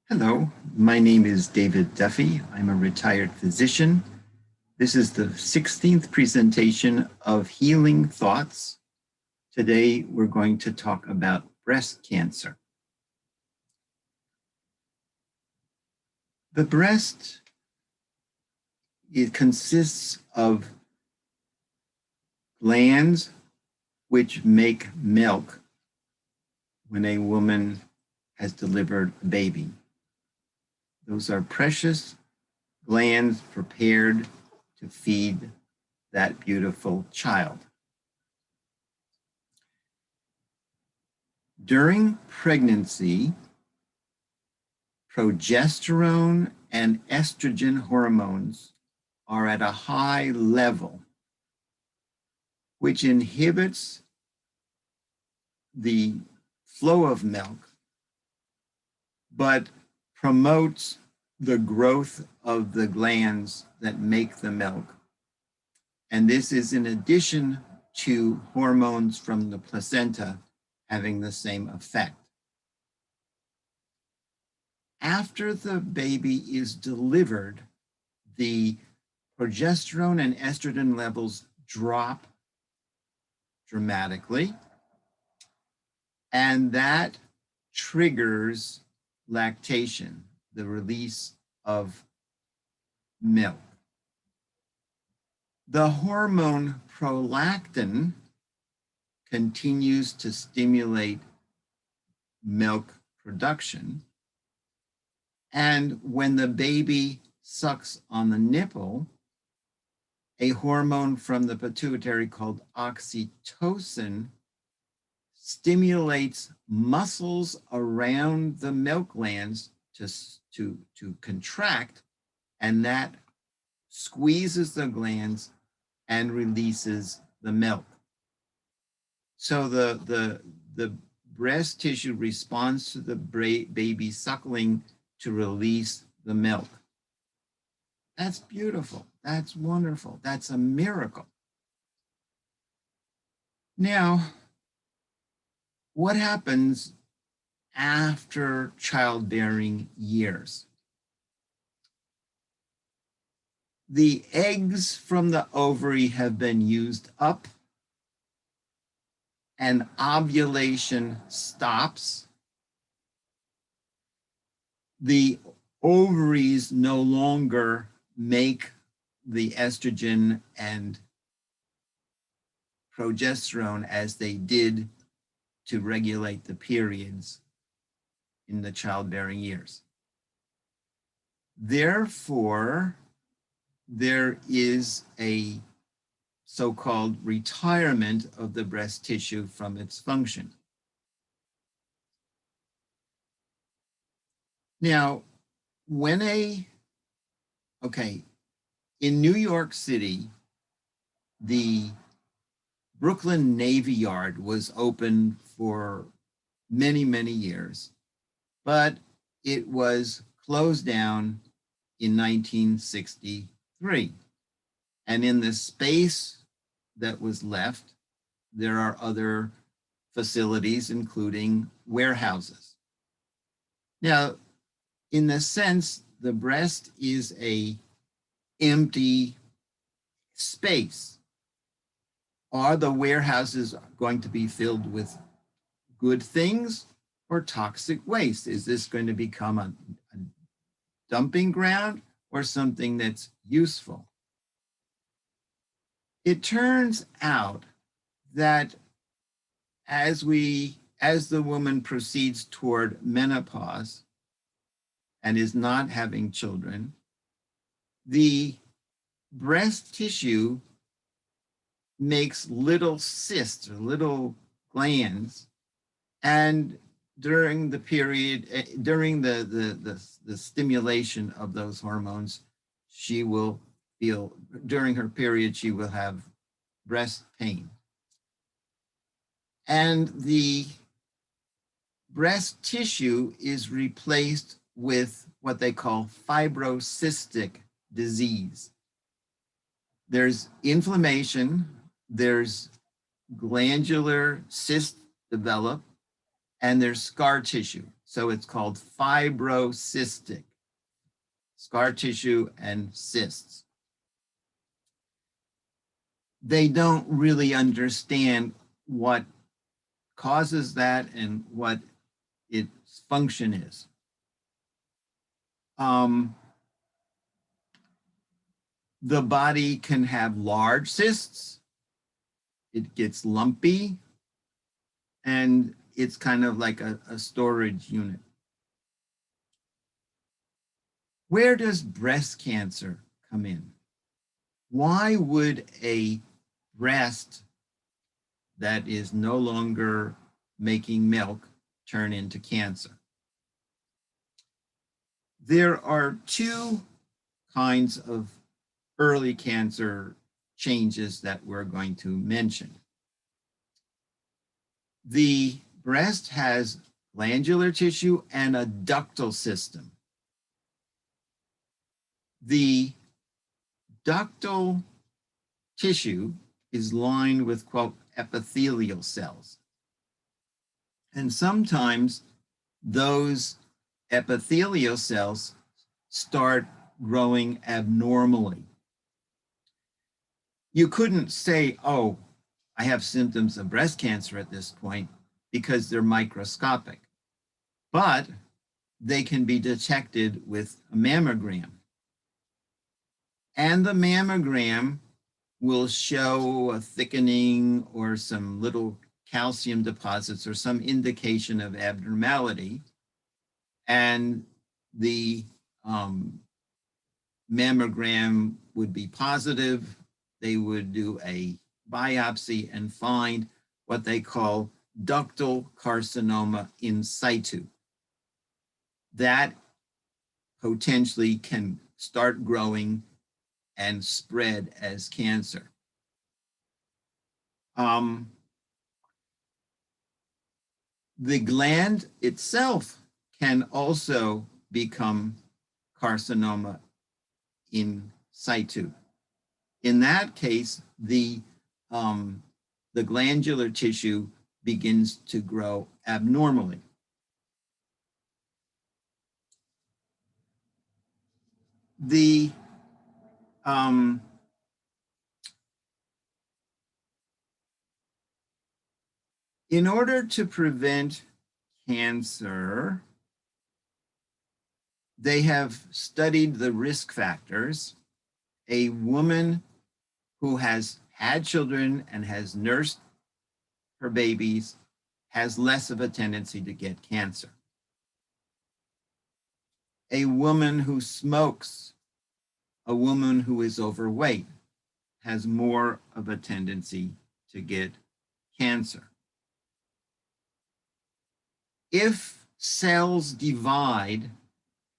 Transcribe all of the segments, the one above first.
Hello, my name is David Duffy. I'm a retired physician. This is the 16th presentation of Healing Thoughts. Today, we're going to talk about breast cancer. The breast, it consists of glands which make milk when a woman has delivered a baby. Those are precious glands prepared to feed that beautiful child. During pregnancy, progesterone and estrogen hormones are at a high level, which inhibits the flow of milk, but promotes the growth of the glands that make the milk. And this is in addition to hormones from the placenta having the same effect. After the baby is delivered, the progesterone and estrogen levels drop dramatically, and that triggers lactation, the release of milk. The hormone prolactin continues to stimulate milk production. And when the baby sucks on the nipple, a hormone from the pituitary called oxytocin stimulates muscles around the milk glands to contract, and that squeezes the glands and releases the milk. So the breast tissue responds to the baby suckling to release the milk. That's beautiful. That's wonderful. That's a miracle. Now, what happens after childbearing years? The eggs from the ovary have been used up, and ovulation stops. The ovaries no longer make the estrogen and progesterone as they did to regulate the periods in the childbearing years. Therefore, there is a so-called retirement of the breast tissue from its function. Now, in New York City, the Brooklyn Navy Yard was open for many, many years, but it was closed down in 1963. And in the space that was left, there are other facilities, including warehouses. Now, in the sense, the breast is an empty space. Are the warehouses going to be filled with good things or toxic waste? Is this going to become a dumping ground or something that's useful? It turns out that as the woman proceeds toward menopause and is not having children, the breast tissue makes little cysts or little glands, and during the period, during the stimulation of those hormones, she will feel, during her period, she will have breast pain. And the breast tissue is replaced with what they call fibrocystic disease. There's inflammation, there's glandular cysts develop, and there's scar tissue. So it's called fibrocystic, scar tissue and cysts. They don't really understand what causes that and what its function is. The body can have large cysts. It gets lumpy, and it's kind of like a storage unit. Where does breast cancer come in? Why would a breast that is no longer making milk turn into cancer? There are two kinds of early cancer changes that we're going to mention. The breast has glandular tissue and a ductal system. The ductal tissue is lined with, quote, epithelial cells. And sometimes those epithelial cells start growing abnormally. You couldn't say, oh, I have symptoms of breast cancer at this point because they're microscopic, but they can be detected with a mammogram. And the mammogram will show a thickening or some little calcium deposits or some indication of abnormality. And the mammogram would be positive. They would do a biopsy and find what they call ductal carcinoma in situ. That potentially can start growing and spread as cancer. The gland itself can also become carcinoma in situ. In that case, the glandular tissue begins to grow abnormally. In order to prevent cancer, they have studied the risk factors. A woman who has had children and has nursed her babies has less of a tendency to get cancer. A woman who smokes, a woman who is overweight, has more of a tendency to get cancer. If cells divide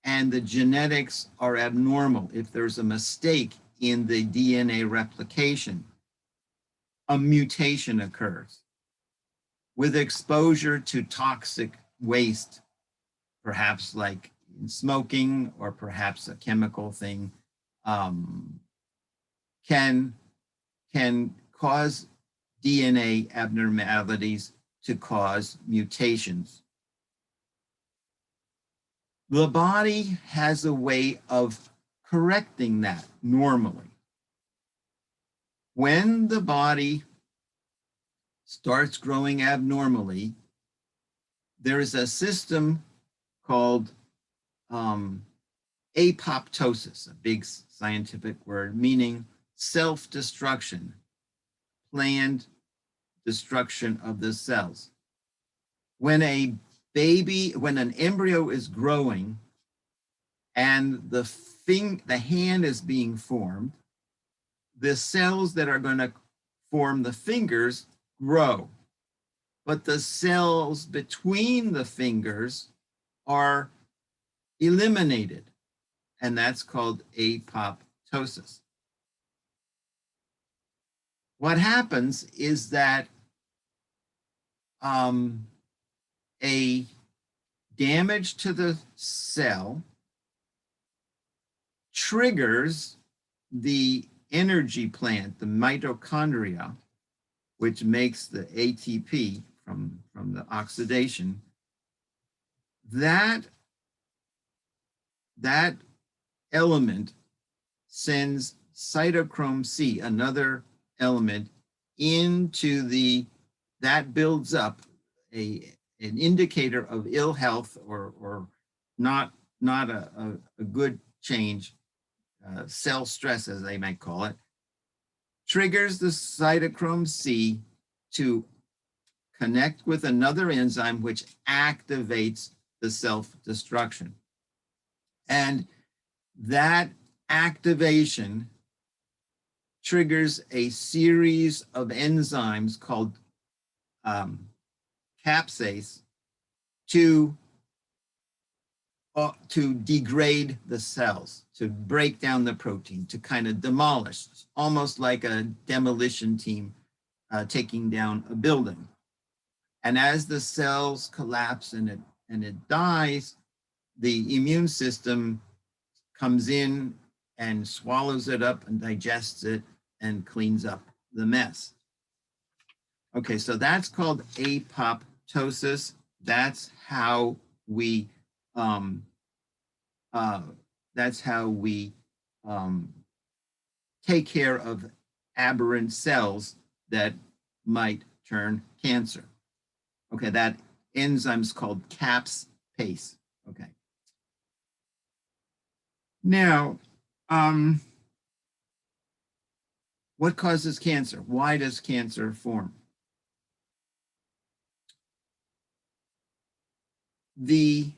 and the genetics are abnormal, if there's a mistake in the DNA replication, a mutation occurs. With exposure to toxic waste, perhaps like in smoking or perhaps a chemical thing, can cause DNA abnormalities to cause mutations. The body has a way of correcting that normally. When the body starts growing abnormally, there is a system called apoptosis, a big scientific word, meaning self-destruction, planned destruction of the cells. When an embryo is growing and the hand is being formed, the cells that are going to form the fingers grow, but the cells between the fingers are eliminated, and that's called apoptosis. What happens is that a damage to the cell triggers the energy plant, the mitochondria, which makes the ATP from from the oxidation, that element sends cytochrome C, another element, into that builds up an indicator of ill health or not a good change, cell stress, as they might call it, triggers the cytochrome C to connect with another enzyme which activates the self-destruction. And that activation triggers a series of enzymes called capsase to degrade the cells, to break down the protein, to kind of demolish, almost like a demolition team taking down a building. And as the cells collapse and it dies, the immune system comes in and swallows it up and digests it and cleans up the mess. Okay, so that's called apoptosis. That's how we take care of aberrant cells that might turn cancer. Okay, that enzyme's called capsase. Okay. Now, what causes cancer? Why does cancer form? The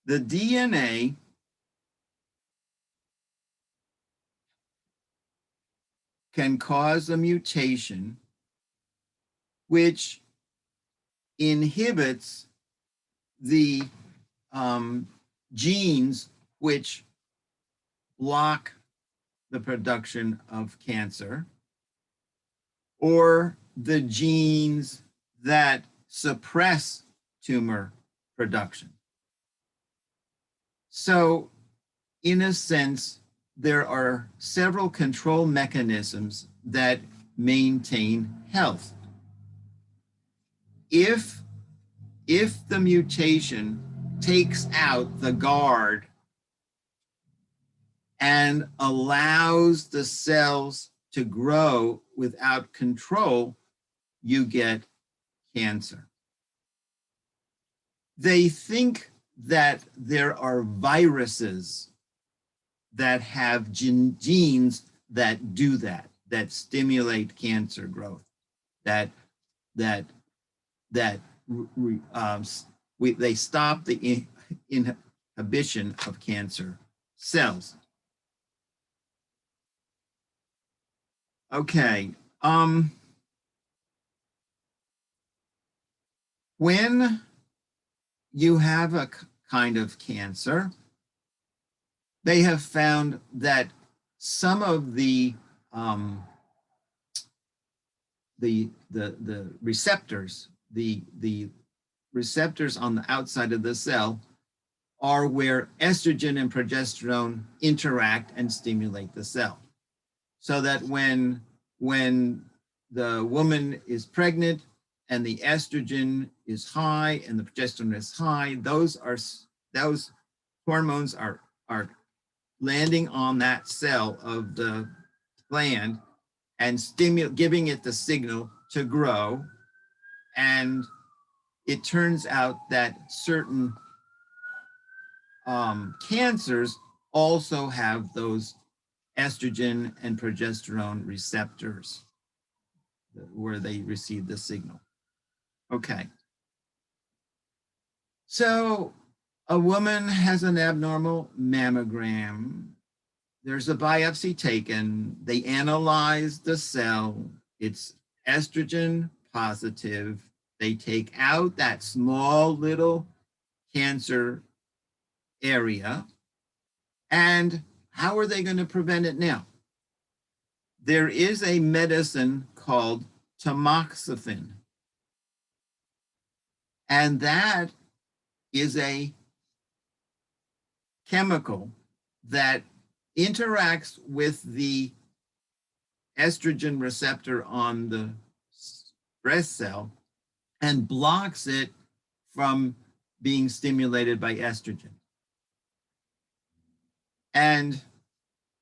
DNA can cause a mutation which inhibits the genes which block the production of cancer, or the genes that suppress tumor production. So, in a sense, there are several control mechanisms that maintain health. If the mutation takes out the guard and allows the cells to grow without control, you get cancer. They think that there are viruses that have genes that do that stimulate cancer growth, they stop the inhibition of cancer cells. Okay. When you have a kind of cancer, they have found that some of the receptors, the receptors on the outside of the cell, are where estrogen and progesterone interact and stimulate the cell. So that when the woman is pregnant and the estrogen is high and the progesterone is high, those hormones are landing on that cell of the gland and giving it the signal to grow. And it turns out that certain cancers also have those estrogen and progesterone receptors where they receive the signal. Okay. So a woman has an abnormal mammogram. There's a biopsy taken. They analyze the cell. It's estrogen positive. They take out that small little cancer area. And how are they going to prevent it now? There is a medicine called tamoxifen. And that is a chemical that interacts with the estrogen receptor on the breast cell and blocks it from being stimulated by estrogen. And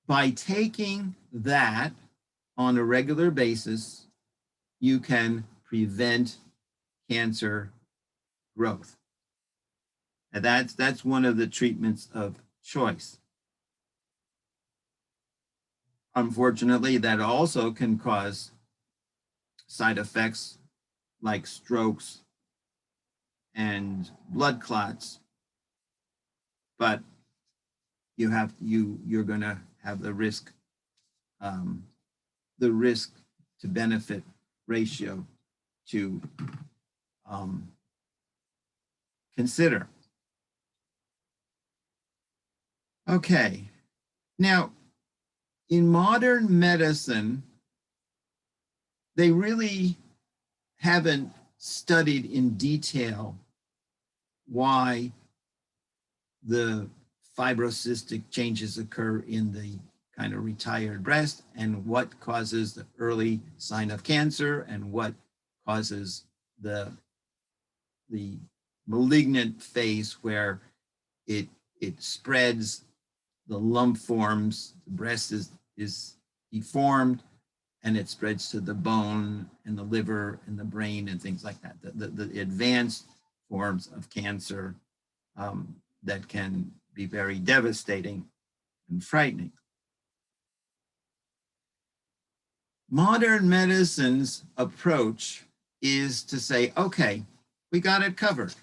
by taking that on a regular basis, you can prevent cancer growth. And that's one of the treatments of choice. Unfortunately, that also can cause side effects like strokes and blood clots, but you're going to have the risk to benefit ratio to consider. Okay, now in modern medicine, they really haven't studied in detail why the fibrocystic changes occur in the kind of retired breast and what causes the early sign of cancer and what causes the malignant phase where it spreads, the lump forms, the breast is deformed, and it spreads to the bone and the liver and the brain and things like that. The advanced forms of cancer that can be very devastating and frightening. Modern medicine's approach is to say, okay, we got it covered.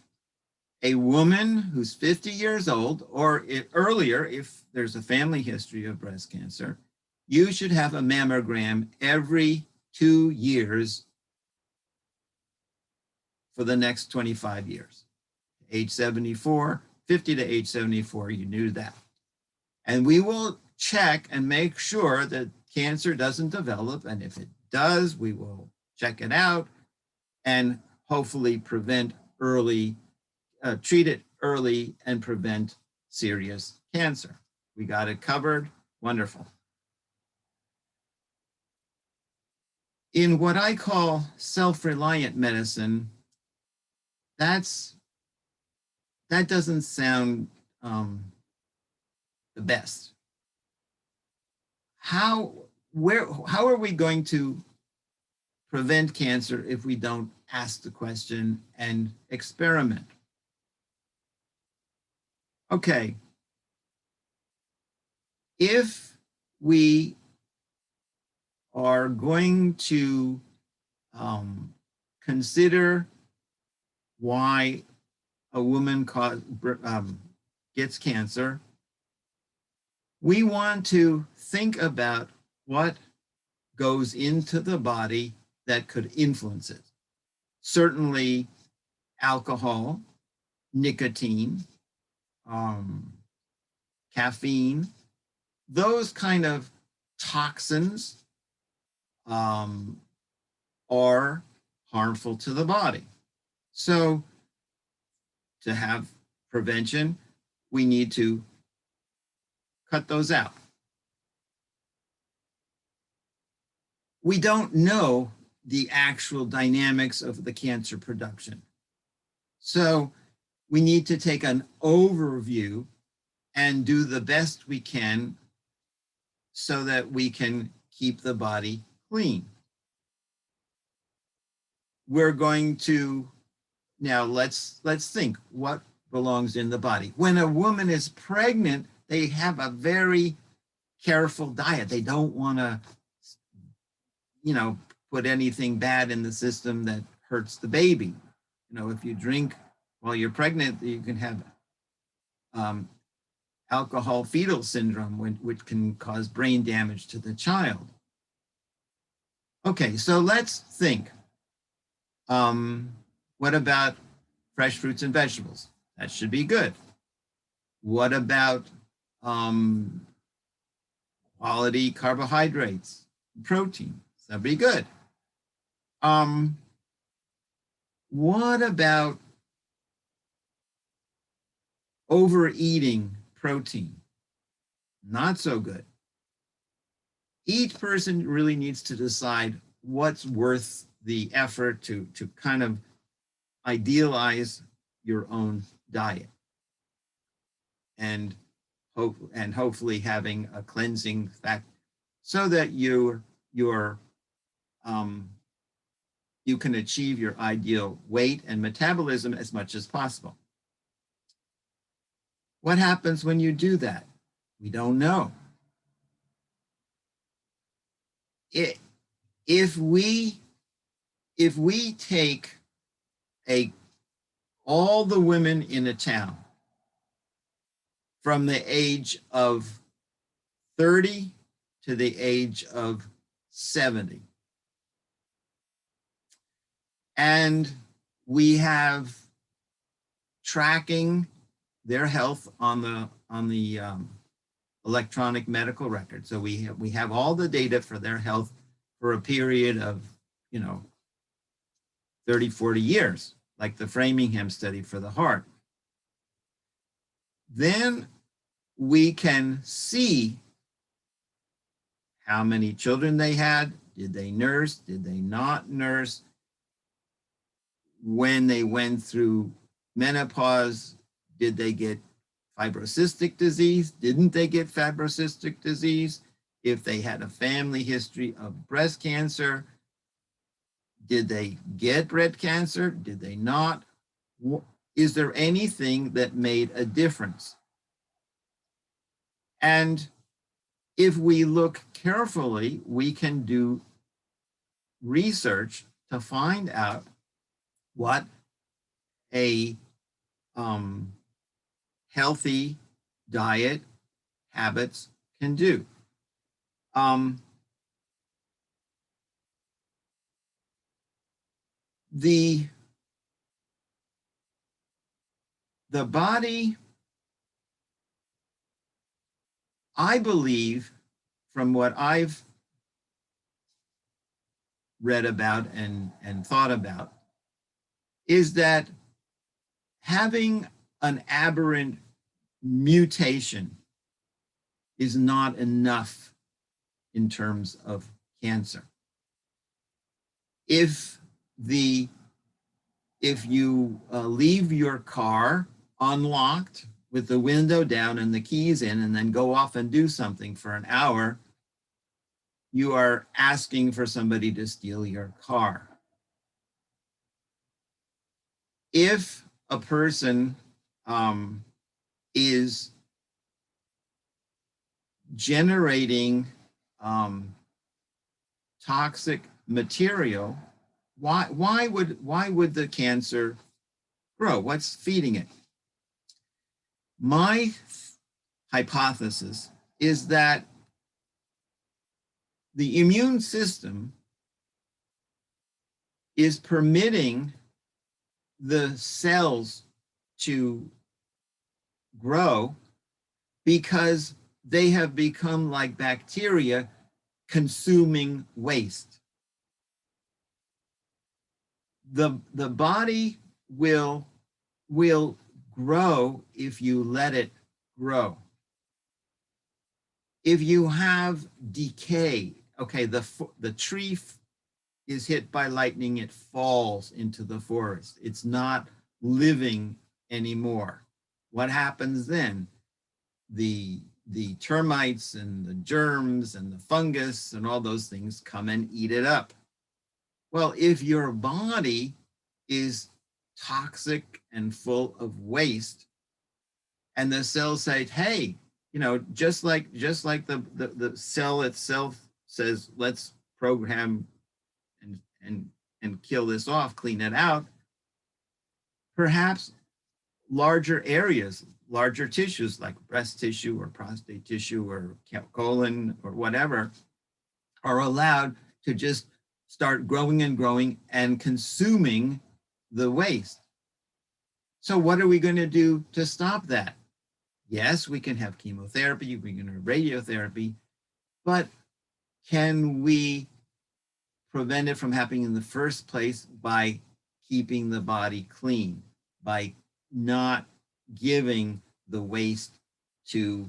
A woman who's 50 years old or earlier, if there's a family history of breast cancer, you should have a mammogram every 2 years for the next 25 years. Age 74, 50 to age 74, you knew that. And we will check and make sure that cancer doesn't develop. And if it does, we will check it out and hopefully treat it early and prevent serious cancer. We got it covered. Wonderful. In what I call self-reliant medicine, that doesn't sound the best. How are we going to prevent cancer if we don't ask the question and experiment? Okay, if we are going to consider why a woman gets cancer, we want to think about what goes into the body that could influence it. Certainly alcohol, nicotine, caffeine, those kind of toxins are harmful to the body. So to have prevention, we need to cut those out. We don't know the actual dynamics of the cancer production. So we need to take an overview and do the best we can so that we can keep the body clean. We're going to, now let's think what belongs in the body. When a woman is pregnant, they have a very careful diet. They don't want to, put anything bad in the system that hurts the baby. If you drink while you're pregnant, you can have alcohol fetal syndrome, which can cause brain damage to the child. Okay, so let's think. What about fresh fruits and vegetables? That should be good. What about quality carbohydrates, protein? That'd be good. What about overeating protein? Not so good. each person really needs to decide what's worth the effort to kind of idealize your own diet, and hopefully having a cleansing fact so that um, you can achieve your ideal weight and metabolism as much as possible. What happens when you do that? We don't know. If we take all the women in a town from the age of 30 to the age of 70, and we have tracking their health on the electronic medical record. So we have all the data for their health for a period of 30, 40 years, like the Framingham study for the heart. Then we can see how many children they had. Did they nurse? Did they not nurse? When they went through menopause, did they get fibrocystic disease? Didn't they get fibrocystic disease? If they had a family history of breast cancer, did they get breast cancer? Did they not? Is there anything that made a difference? And if we look carefully, we can do research to find out what a healthy diet habits can do. The body, I believe, from what I've read about and thought about, is that having an aberrant mutation is not enough in terms of cancer. If you leave your car unlocked with the window down and the keys in, and then go off and do something for an hour, you are asking for somebody to steal your car. If a person is generating toxic material, why would the cancer grow? What's feeding it? My hypothesis is that the immune system is permitting the cells to grow because they have become like bacteria consuming waste. The body will grow if you let it grow. If you have decay, okay, the tree is hit by lightning, it falls into the forest. It's not living anymore. What happens then? The termites and the germs and the fungus and all those things come and eat it up. Well, if your body is toxic and full of waste, and the cells say, hey, just like the cell itself says, let's program and kill this off, clean it out, perhaps larger areas, larger tissues like breast tissue or prostate tissue or colon or whatever are allowed to just start growing and growing and consuming the waste. So what are we going to do to stop that? Yes, we can have chemotherapy, we can have radiotherapy, but can we prevent it from happening in the first place by keeping the body clean, by not giving the waste to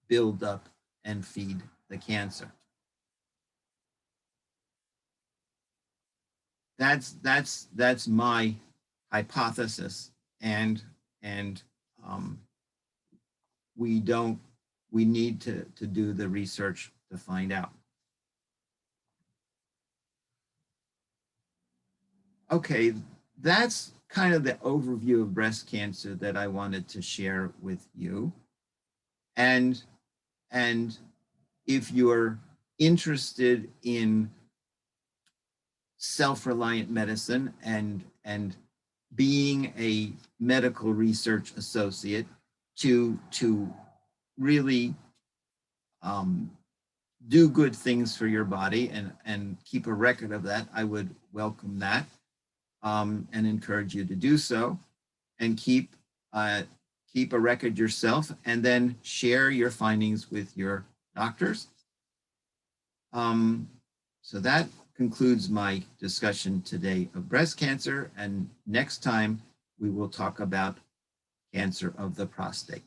build up and feed the cancer? that's my hypothesis, and and um, we don't we need to do the research to find out. Okay, that's kind of the overview of breast cancer that I wanted to share with you. And and if you're interested in self-reliant medicine and being a medical research associate to really um, do good things for your body and keep a record of that, I would welcome that and encourage you to do so, and uh, keep a record yourself, and then share your findings with your doctors. So that concludes my discussion today of breast cancer, and next time we will talk about cancer of the prostate.